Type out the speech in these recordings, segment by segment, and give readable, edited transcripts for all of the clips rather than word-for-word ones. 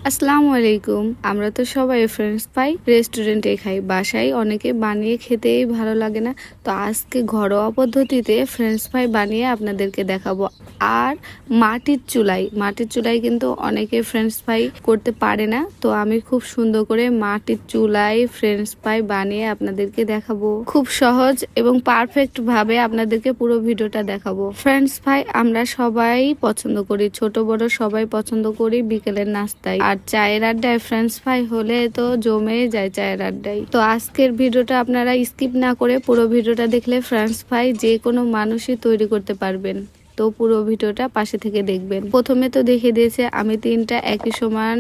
আসসালামু আলাইকুম। আমরা তো সবাই ফ্রেঞ্চ ফ্রাই রেস্টুরেন্টে খাই, বাসায় অনেকে বানিয়ে খেতেই ভালো লাগে না। তো আজকে ঘরোয়া পদ্ধতিতে ফ্রেঞ্চ ফ্রাই বানিয়ে আপনাদেরকে দেখাবো। আর মাটির চুলায় কিন্তু অনেকে ফ্রেঞ্চ ফ্রাই করতে পারে না, তো আমি খুব সুন্দর করে মাটির চুলায় ফ্রেঞ্চ ফ্রাই বানিয়ে আপনাদেরকে দেখাবো। খুব সহজ এবং পারফেক্ট ভাবে আপনাদেরকে পুরো ভিডিওটা দেখাবো। ফ্রেঞ্চ ফ্রাই আমরা সবাই পছন্দ করি, ছোট বড় সবাই পছন্দ করি বিকেলের নাস্তায়। আর চায়ের আড্ডায় ফ্রেঞ্চ ফ্রাই হলে তো জমে যায় চায়ের আড্ডায়। তো আজকের ভিডিওটা আপনারা স্কিপ না করে পুরো ভিডিওটা দেখলে ফ্রেঞ্চ ফ্রাই যে কোনো মানুষই তৈরি করতে পারবেন। তো পুরো ভিডিওটা পাশে থেকে দেখবেন। প্রথমে তো দেখে দিয়েছে আমি 3টা একই সমান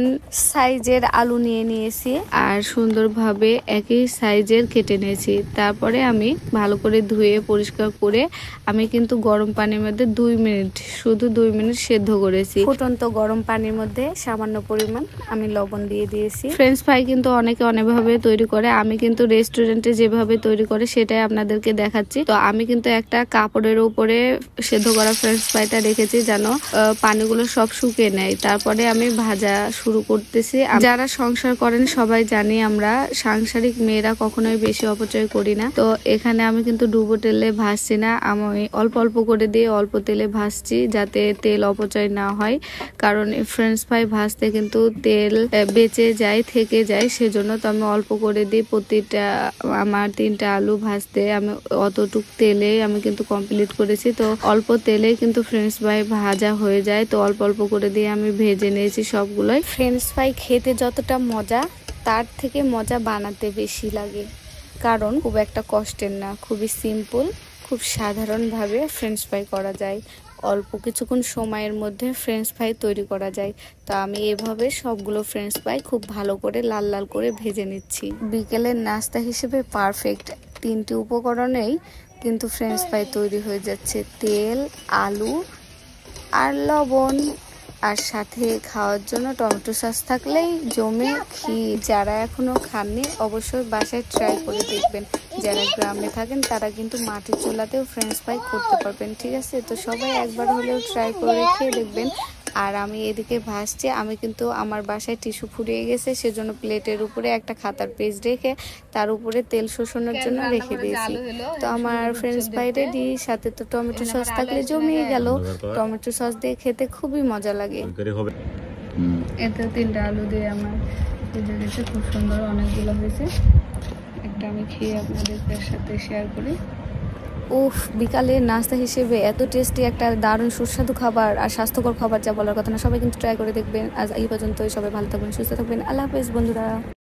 সাইজের আলু নিয়ে নিয়েছি আর সুন্দরভাবে একই সাইজের কেটে নিয়েছি। তারপরে আমি ভালো করে ধুয়ে পরিষ্কার করে আমি কিন্তু গরম পানির মধ্যে 2 মিনিট সেদ্ধ করেছি। ফুটন্ত গরম পানির মধ্যে সামান্য পরিমাণ আমি লবণ দিয়ে দিয়েছি। ফ্রেঞ্চ ফ্রাই কিন্তু অনেকে অনেকভাবে তৈরি করে, আমি কিন্তু রেস্টুরেন্টে যেভাবে তৈরি করে সেটাই আপনাদেরকে দেখাচ্ছি। তো আমি কিন্তু একটা কাপড়ের উপরে সেদ্ধ করা ফ্রেঞ্চ ফ্রাইটা রেখেছি যেন পানিগুলো সব শুকিয়ে নেয়। তারপরে আমি ভাজা শুরু করতেছি। যারা সংসার করেন সবাই জানি আমরা সাংসারিক মেয়েরা কখনোই বেশি অপচয় করি না। তো এখানে আমি কিন্তু ডুবো তেলে ভাজছি না, আমি অল্প অল্প করে দিয়ে অল্প তেলে ভাজছি যাতে তেল অপচয় না হয়। কারণ ফ্রেঞ্চ ফ্রাই ভাজতে কিন্তু তেল বেঁচে যায়, থেকে যায়, সেজন্য তো আমি অল্প করে দিই। প্রতিটা আমার 3টা আলু ভাজতে আমি অতটুক তেলে আমি কিন্তু কমপ্লিট করেছি। তো অল্প তেলে কিন্তু ফ্রেঞ্চ ফ্রাই ভাজা হয়ে যায়, তো অল্প অল্প করে দিয়ে আমি ভেজে নিয়েছি সবগুলোই। ফ্রেঞ্চ ফ্রাই খেতে যতটা মজা তার থেকে মজা বানাতে বেশি লাগে, কারণ খুব একটা কষ্টের না, খুবই সিম্পল, খুব সাধারণভাবে ফ্রেঞ্চ ফ্রাই করা যায়। অল্প কিছুক্ষণ সময়ের মধ্যে ফ্রেঞ্চ ফ্রাই তৈরি করা যায়। তো আমি এভাবে সবগুলো ফ্রেঞ্চ ফ্রাই খুব ভালো করে লাল লাল করে ভেজে নিচ্ছি। বিকেলের নাস্তা হিসেবে পারফেক্ট 3টি উপকরণেই কিন্তু ফ্রেঞ্চ ফ্রাই তৈরি হয়ে যাচ্ছে। তেল, আলু আর লবণ, আর সাথে খাওয়ার জন্য টমেটো সস থাকলেই জমে ক্ষীর। যারা এখনো খাননি অবশ্যই বাসায় ট্রাই করে দেখবেন। যারা গ্রামে থাকেন তারা কিন্তু মাটির চুলাতেও ফ্রেঞ্চ ফ্রাই করতে পারবেন, ঠিক আছে? তো সবাই একবার হলেও ট্রাই করে খেয়ে দেখবেন। আর আমি এদিকে ভাজছি, আমি কিন্তু আমার বাসায় টিস্যু ফুরিয়ে গেছে, সেজন্য প্লেটের উপরে একটা খাতার পেজ রেখে তার উপরে তেল শোষণের জন্য রেখে দিয়েছি। তো আমার ফ্রেঞ্চ ফ্রাই রেডি, সাথে তো টমেটো সস থাকলে জমিয়ে গেল। টমেটো সস দিয়ে খেতে খুবই মজা লাগে। এতে 3টা আলু দিয়ে আমার ভেজে গেছে, খুব সুন্দর অনেকগুলো হয়েছে। একটা আমি খেয়ে আপনাদের সাথে শেয়ার করি। উফ, বিকালে নাস্তা হিসেবে এত টেস্টি একটা দারুণ সুস্বাদু খাবার আর স্বাস্থ্যকর খাবার যা বলার কথা না। সবাই কিন্তু ট্রাই করে দেখবেন। আজ এই পর্যন্তই, সবাই ভালো থাকবেন, সুস্থ থাকবেন। আল্লাহ হাফেজ বন্ধুরা।